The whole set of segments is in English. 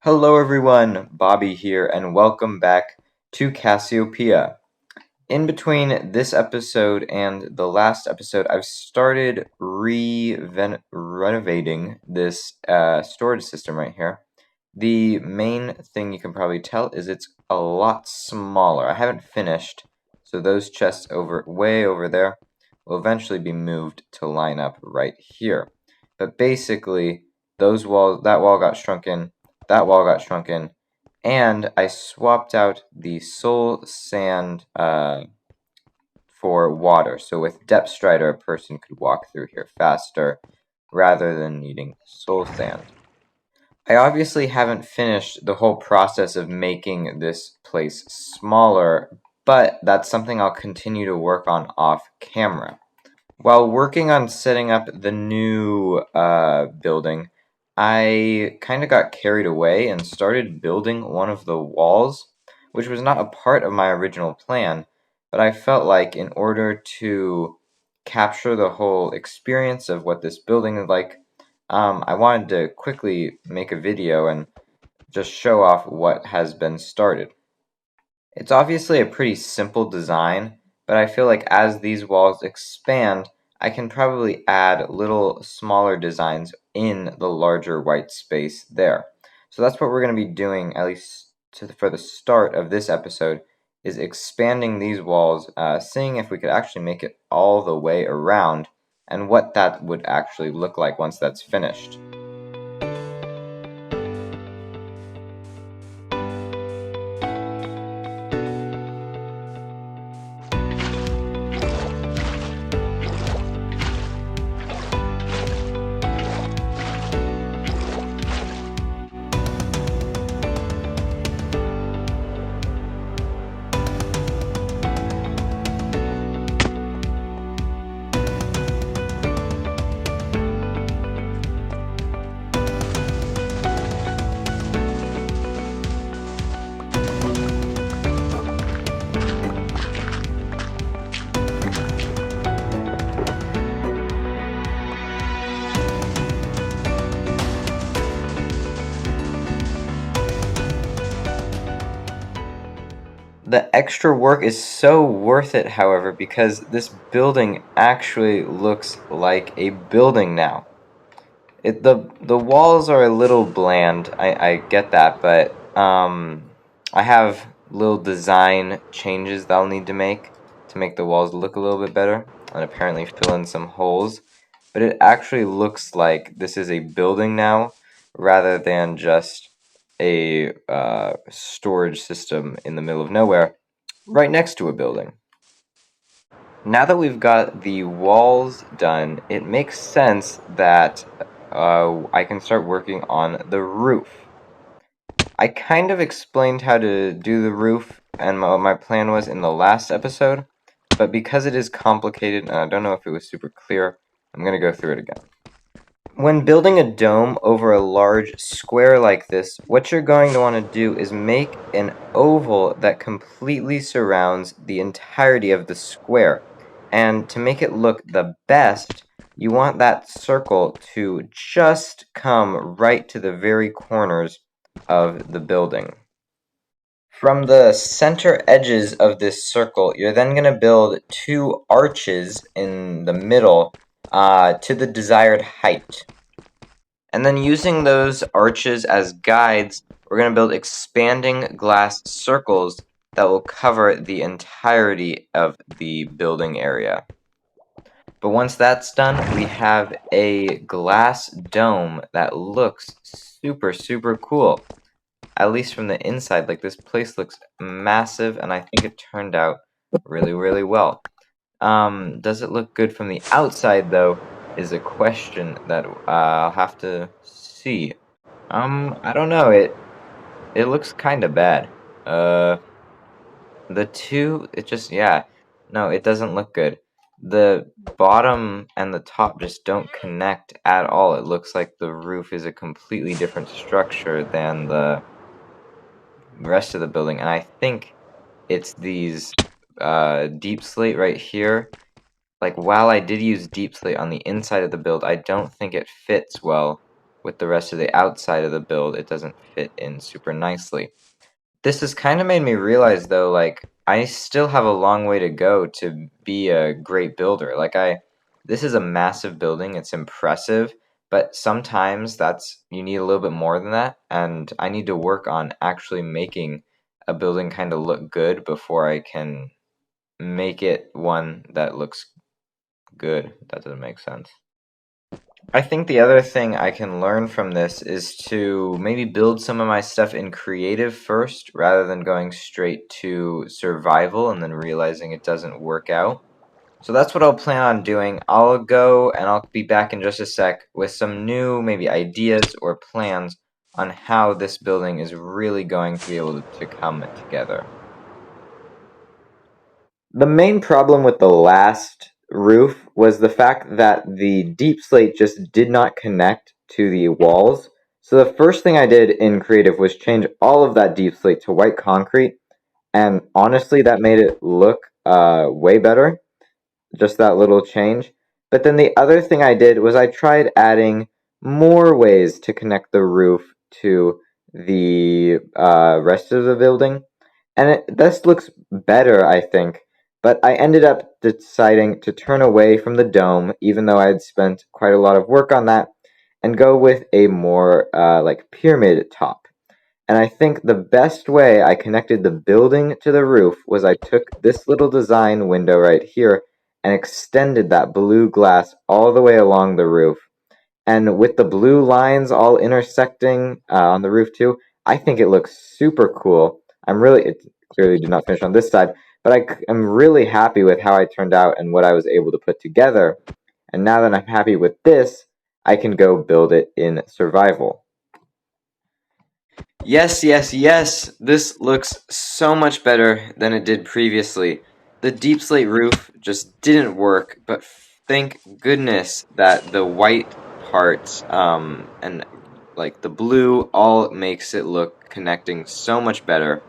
Hello everyone, Bobby here, and welcome back to Cassiopeia. In between this episode and the last episode, I've started renovating this storage system right here. The main thing you can probably tell is it's a lot smaller. I haven't finished, so those chests way over there will eventually be moved to line up right here. But basically, that wall got shrunken, that wall got shrunken, and I swapped out the soul sand for water. So with Depth Strider, a person could walk through here faster rather than needing soul sand. I obviously haven't finished the whole process of making this place smaller, but that's something I'll continue to work on off camera. While working on setting up the new building, I kind of got carried away and started building one of the walls, which was not a part of my original plan, but I felt like in order to capture the whole experience of what this building is like, I wanted to quickly make a video and just show off what has been started. It's obviously a pretty simple design, but I feel like as these walls expand, I can probably add little smaller designs in the larger white space there. So that's what we're going to be doing, at least for the start of this episode, is expanding these walls, seeing if we could actually make it all the way around, and what that would actually look like once that's finished. The extra work is so worth it, however, because this building actually looks like a building now. The walls are a little bland, I get that, but I have little design changes that I'll need to make the walls look a little bit better, and apparently fill in some holes. But it actually looks like this is a building now, rather than just a storage system in the middle of nowhere, right next to a building. Now that we've got the walls done, it makes sense that I can start working on the roof. I kind of explained how to do the roof and what my plan was in the last episode, but because it is complicated and I don't know if it was super clear, I'm going to go through it again. When building a dome over a large square like this, what you're going to want to do is make an oval that completely surrounds the entirety of the square. And to make it look the best, you want that circle to just come right to the very corners of the building. From the center edges of this circle, you're then going to build two arches in the middle to the desired height. And then using those arches as guides, we're going to build expanding glass circles that will cover the entirety of the building area. But once that's done, we have a glass dome that looks super, super cool. At least from the inside, like this place looks massive, and I think it turned out really, really well. Does it look good from the outside, though, is a question that I'll have to see. I don't know, it looks kind of bad. Yeah. No, it doesn't look good. The bottom and the top just don't connect at all. It looks like the roof is a completely different structure than the rest of the building, and I think it's these deep slate right here. Like, while I did use deep slate on the inside of the build, I don't think it fits well with the rest of the outside of the build, it doesn't fit in super nicely. This has kind of made me realize, though, like, I still have a long way to go to be a great builder. This is a massive building, it's impressive, but sometimes you need a little bit more than that, and I need to work on actually making a building kind of look good before I can make it one that looks good. That doesn't make sense. I think the other thing I can learn from this is to maybe build some of my stuff in creative first rather than going straight to survival and then realizing it doesn't work out. So that's what I'll plan on doing. I'll go and I'll be back in just a sec with some new maybe ideas or plans on how this building is really going to be able to come together. The main problem with the last roof was the fact that the deep slate just did not connect to the walls. So the first thing I did in creative was change all of that deep slate to white concrete, and honestly that made it look way better, just that little change. But then the other thing I did was I tried adding more ways to connect the roof to the rest of the building, and this looks better, I think. But I ended up deciding to turn away from the dome, even though I had spent quite a lot of work on that, and go with a more like pyramid top. And I think the best way I connected the building to the roof was I took this little design window right here and extended that blue glass all the way along the roof. And with the blue lines all intersecting on the roof too, I think it looks super cool. It clearly did not finish on this side, but am really happy with how I turned out and what I was able to put together. And now that I'm happy with this, I can go build it in survival. Yes, yes, yes! This looks so much better than it did previously. The deep slate roof just didn't work, but thank goodness that the white parts, and like the blue all makes it look connecting so much better.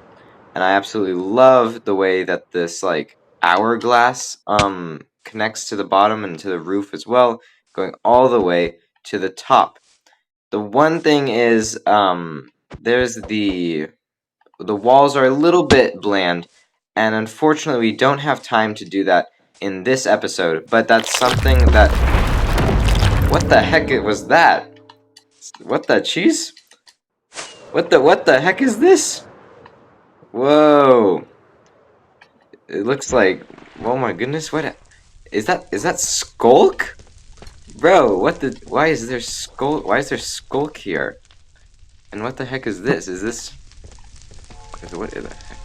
And I absolutely love the way that this like hourglass connects to the bottom and to the roof as well, going all the way to the top. The one thing is, there's the walls are a little bit bland, and unfortunately we don't have time to do that in this episode, but that's something that... What the heck was that? What the cheese? What the heck is this? Whoa. It looks like... Oh my goodness, what... Is that Skulk? Bro, why is there Skulk here? And what the heck is this? What the heck?